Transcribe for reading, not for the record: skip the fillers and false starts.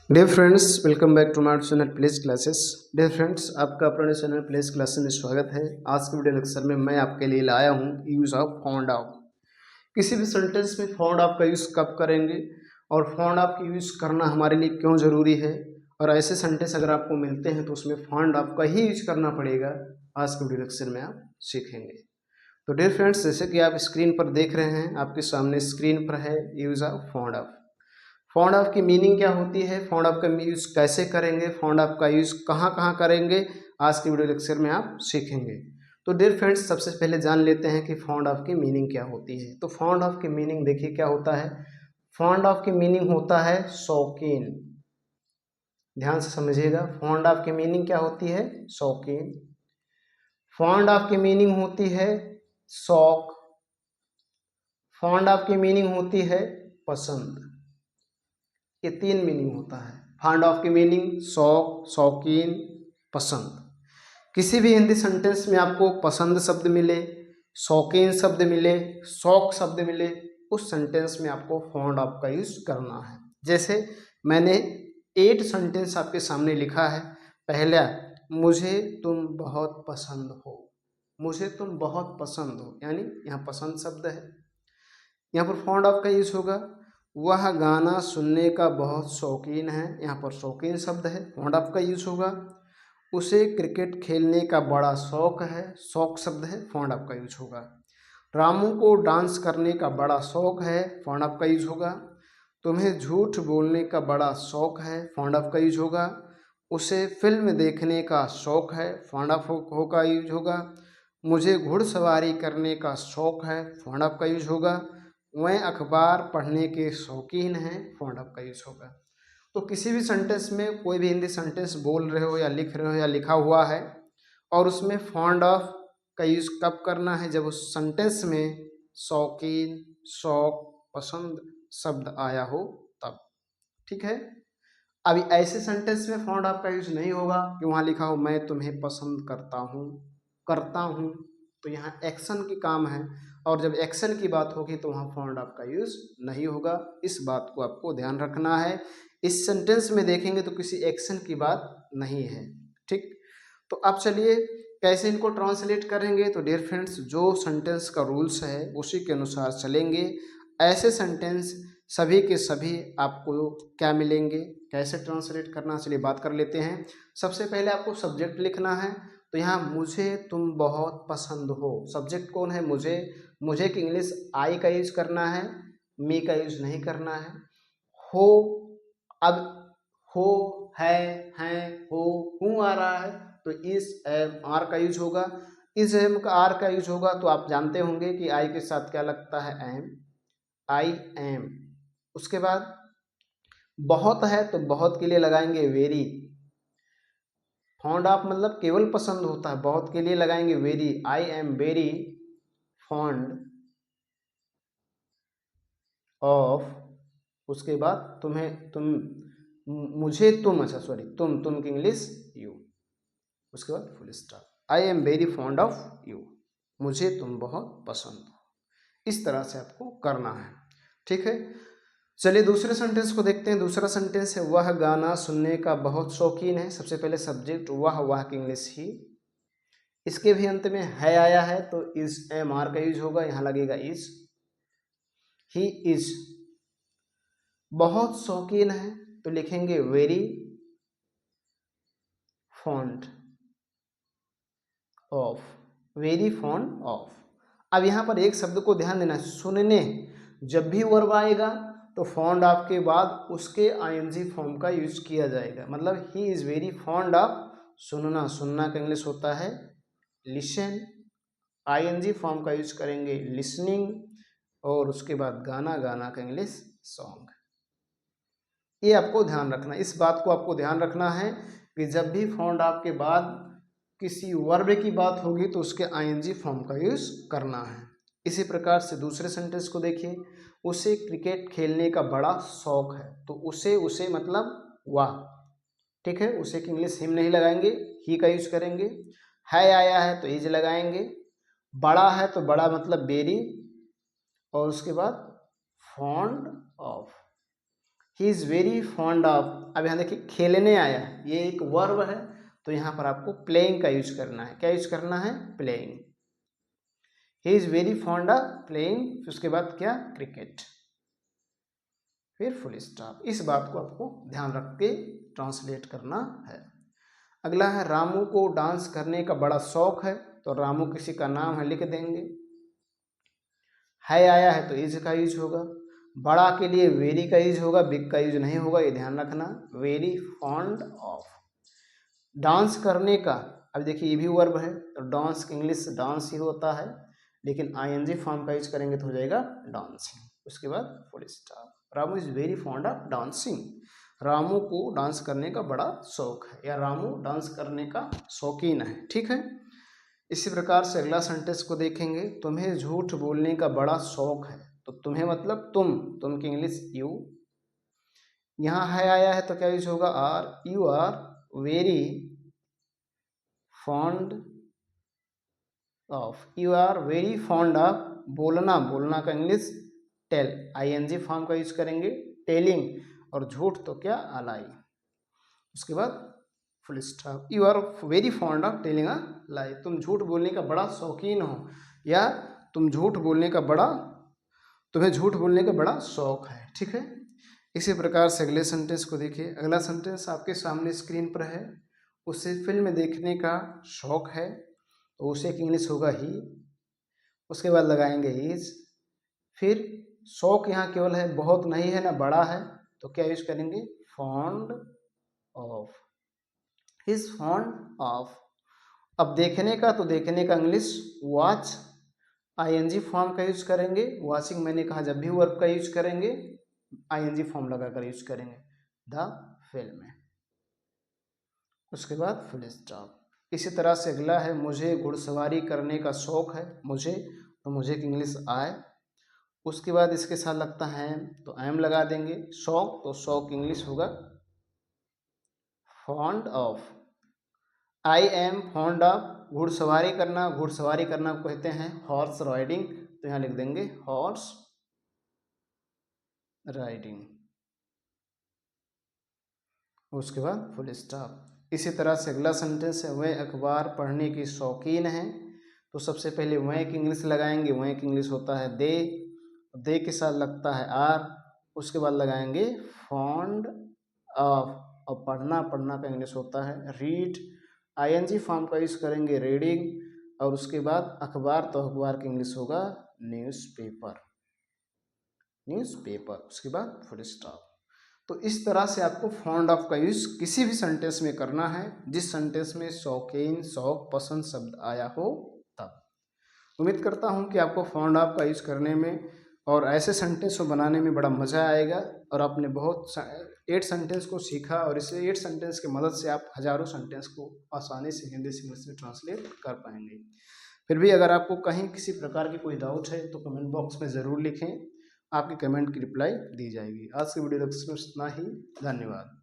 Dear friends, welcome back to my channel place classes. Dear friends, आपका अपने channel place classes में स्वागत है। आज के वीडियो लेक्चर में मैं आपके लिए लाया हूँ यूज़ ऑफ फाउंड ऑफ। किसी भी सेंटेंस में फाउंड ऑफ का यूज़ कब करेंगे और फाउंड ऑफ का यूज़ करना हमारे लिए क्यों ज़रूरी है, और ऐसे सेंटेंस अगर आपको मिलते हैं तो उसमें फाउंड ऑफ का ही यूज करना पड़ेगा। आज के वीडियो लेक्चर में आप सीखेंगे। तो डियर फ्रेंड्स, जैसे कि आप स्क्रीन पर देख रहे हैं, आपके सामने स्क्रीन पर है use of found of. Found of की मीनिंग क्या होती है, फाउंड ऑफ का यूज़ कैसे करेंगे, फाउंड ऑफ का यूज़ कहाँ कहाँ करेंगे, आज की वीडियो लेक्चर में आप सीखेंगे। तो डियर फ्रेंड्स, सबसे पहले जान लेते हैं कि फाउंड ऑफ की मीनिंग क्या होती है। तो फाउंड ऑफ की मीनिंग देखिए क्या होता है। फाउंड ऑफ की मीनिंग होता है शौकीन। ध्यान से समझिएगा, फाउंड ऑफ की मीनिंग क्या होती है, शौकीन। फाउंड ऑफ की मीनिंग होती है शौक। फाउंड ऑफ की मीनिंग होती है पसंद। ये तीन मीनिंग होता है। फाउंड ऑफ की मीनिंग शौक, शौकीन, पसंद। किसी भी हिंदी सेंटेंस में आपको पसंद शब्द मिले, शौकीन शब्द मिले, शौक शब्द मिले, उस सेंटेंस में आपको फाउंड ऑफ का यूज करना है। जैसे मैंने 8 सेंटेंस आपके सामने लिखा है। पहला, मुझे तुम बहुत पसंद हो। मुझे तुम बहुत पसंद हो, यानी यहाँ पसंद शब्द है। यहाँ पर फाउंड ऑफ का यूज होगा। वह गाना सुनने का बहुत शौकीन है, यहाँ पर शौकीन शब्द है, फाउंड ऑफ का यूज होगा। उसे क्रिकेट खेलने का बड़ा शौक है, शौक शब्द है, फाउंड ऑफ का यूज होगा। रामू को डांस करने का बड़ा शौक है, फाउंड ऑफ का यूज होगा। तुम्हें झूठ बोलने का बड़ा शौक है, फाउंड ऑफ का यूज होगा। उसे फिल्म देखने का शौक है, फाउंड ऑफ का यूज होगा। मुझे घुड़सवारी करने का शौक है, फाउंड ऑफ का यूज होगा। वह अखबार पढ़ने के शौकीन हैं, फाउंड ऑफ का यूज होगा। तो किसी भी सेंटेंस में, कोई भी हिंदी सेंटेंस बोल रहे हो या लिख रहे हो या लिखा हुआ है, और उसमें फाउंड ऑफ का यूज कब करना है, जब उस सेंटेंस में शौकीन, शौक, पसंद शब्द आया हो तब। ठीक है। अभी ऐसे सेंटेंस में फाउंड ऑफ का यूज नहीं होगा कि वहां लिखा हो मैं तुम्हें पसंद करता हूं, तो यहाँ एक्शन की काम है, और जब एक्शन की बात होगी तो वहाँ फाउंड ऑफ का यूज नहीं होगा। इस बात को आपको ध्यान रखना है। इस सेंटेंस में देखेंगे तो किसी एक्शन की बात नहीं है। ठीक। तो अब चलिए कैसे इनको ट्रांसलेट करेंगे। तो डियर फ्रेंड्स, जो सेंटेंस का रूल्स है उसी के अनुसार चलेंगे। ऐसे सेंटेंस सभी के सभी आपको क्या मिलेंगे, कैसे ट्रांसलेट करना, चलिए बात कर लेते हैं। सबसे पहले आपको सब्जेक्ट लिखना है। तो यहाँ मुझे तुम बहुत पसंद हो, सब्जेक्ट कौन है, मुझे की इंग्लिश आई का यूज करना है, मी का यूज नहीं करना है। हो, अब हो, है, हैं, हो, हूँ आ रहा है तो इस एम आर का यूज होगा। इस एम का आर का यूज होगा तो आप जानते होंगे कि आई के साथ क्या लगता है, एम, आई एम। उसके बाद बहुत है तो बहुत के लिए लगाएंगे वेरी। फाउंड ऑफ मतलब केवल पसंद होता है, बहुत के लिए लगाएंगे very, I am very fond of. उसके बाद मुझे तुम, अच्छा सॉरी, तुम की इंग्लिश यू। उसके बाद full stop, I am very fond of you, मुझे तुम बहुत पसंद हो। इस तरह से आपको करना है। ठीक है। चलिए दूसरे सेंटेंस को देखते हैं। दूसरा सेंटेंस है वह गाना सुनने का बहुत शौकीन है। सबसे पहले सब्जेक्ट वह की इंग्लिश ही। इसके भी अंत में है आया है तो इज एम आर का यूज होगा, यहां लगेगा इज। ही इज बहुत शौकीन है तो लिखेंगे very fond of, very fond of. अब यहाँ पर एक शब्द को ध्यान देना, सुनने। जब भी वर्ब आएगा तो फॉन्ड ऑफ के बाद उसके आईएनजी फॉर्म का यूज किया जाएगा। मतलब he is very fond of सुनना, सुनना का इंग्लिश होता है लिसन, आईएनजी फॉर्म का यूज करेंगे लिसनिंग, और उसके बाद गाना, गाना का इंग्लिश सॉन्ग। ये आपको ध्यान रखना, इस बात को आपको ध्यान रखना है कि जब भी फाउंड ऑफ के बाद किसी वर्ब की बात होगी तो उसके आईएनजी फॉर्म का यूज करना है। इसी प्रकार से दूसरे सेंटेंस को देखिए। उसे क्रिकेट खेलने का बड़ा शौक है, तो उसे मतलब वाह। ठीक है। उसे की इंग्लिश हिम नहीं लगाएंगे, ही का यूज करेंगे। है आया है तो इज लगाएंगे। बड़ा है तो बड़ा मतलब वेरी, और उसके बाद fond of. He is very fond of, अब यहाँ देखिए खेलने आया, ये एक वर्ब है, तो यहाँ पर आपको प्लेइंग का यूज करना है। क्या यूज करना है? Playing. He is very fond of playing, उसके बाद क्या? क्रिकेट, फिर फुल स्टॉप। इस बात को आपको ध्यान रख के ट्रांसलेट करना है। अगला है रामू को डांस करने का बड़ा शौक है, तो रामू किसी का नाम है, लिख देंगे। है आया है तो इज का यूज होगा। बड़ा के लिए वेरी का यूज होगा, बिग का यूज नहीं होगा, ये ध्यान रखना। Very fond of. डांस करने का, अब देखिए ये भी वर्ब है, तो डांस इंग्लिश डांस ही होता है, लेकिन आईएनजी फॉर्म का यूज करेंगे तो हो जाएगा डांसिंग। उसके बाद full stop. Ramu is very fond of dancing, Ramu को डांस करने का बड़ा शौक है, या रामू डांस करने का शौकीन है। ठीक है, इसी प्रकार से अगला सेंटेंस को देखेंगे। तुम्हें झूठ बोलने का बड़ा शौक है, तो तुम्हें मतलब तुम की इंग्लिश यू। यहाँ है आया है तो क्या यूज होगा? Are. You are very fond of, you are very fond of बोलना, बोलना का इंग्लिश टेल, आईएनजी फॉर्म का यूज करेंगे, टेलिंग। और झूठ तो क्या? अलाई। उसके बाद full stop. You are very fond of telling a lie, तुम झूठ बोलने का बड़ा शौकीन हो, या तुम्हें झूठ बोलने का बड़ा शौक है। ठीक है, इसी प्रकार से अगले सेंटेंस को देखिए। अगला सेंटेंस आपके सामने स्क्रीन पर है। उसे फिल्म देखने का शौक है, तो उसे एक इंग्लिश होगा ही, उसके बाद लगाएंगे हीज। फिर शौक यहाँ केवल है, बहुत नहीं है ना बड़ा है, तो क्या यूज करेंगे? Fond of, his fond of. अब देखने का, तो देखने का इंग्लिश वॉच, आईएनजी फॉर्म का यूज करेंगे। वॉचिंग मैंने कहा जब भी वर्ब का यूज करेंगे आईएनजी फॉर्म लगाकर यूज करेंगे, द फिल्म। उसके बाद फुल स्टॉप। इसी तरह से अगला है मुझे घुड़सवारी करने का शौक है, मुझे, तो मुझे की इंग्लिश आए। उसके बाद इसके साथ लगता है तो एम लगा देंगे। शौक, तो शौक इंग्लिश होगा fond of. I am fond of घुड़सवारी करना, घुड़सवारी करना को कहते हैं हॉर्स राइडिंग, तो यहाँ लिख देंगे हॉर्स राइडिंग। उसके बाद फुल स्टॉप। इसी तरह से अगला सेंटेंस है वह अखबार पढ़ने की शौकीन है, तो सबसे पहले वह की इंग्लिश लगाएंगे। वह की इंग्लिश होता है दे के साथ लगता है आर। उसके बाद लगाएंगे फॉन्ड ऑफ, और पढ़ना का इंग्लिश होता है रीड, आईएनजी फॉर्म का यूज करेंगे रीडिंग। और उसके बाद अखबार, तो अखबार की इंग्लिश होगा न्यूज़पेपर। उसके बाद फुल स्टॉप। तो इस तरह से आपको फॉन्ड ऑफ का यूज किसी भी सेंटेंस में करना है जिस सेंटेंस में शौकीन, शौक, पसंद शब्द आया हो तब। उम्मीद करता हूँ कि आपको फॉन्ड ऑफ का यूज करने में और ऐसे सेंटेंस को बनाने में बड़ा मज़ा आएगा, और आपने बहुत 8 सेंटेंस को सीखा, और इसे 8 सेंटेंस की मदद से आप हज़ारों सेंटेंस को आसानी से हिंदी से इंग्लिश में ट्रांसलेट कर पाएंगे। फिर भी अगर आपको कहीं किसी प्रकार की कोई डाउट है तो कमेंट बॉक्स में ज़रूर लिखें, आपके कमेंट की रिप्लाई दी जाएगी। आज की वीडियो लेक्चर में इतना ही, धन्यवाद।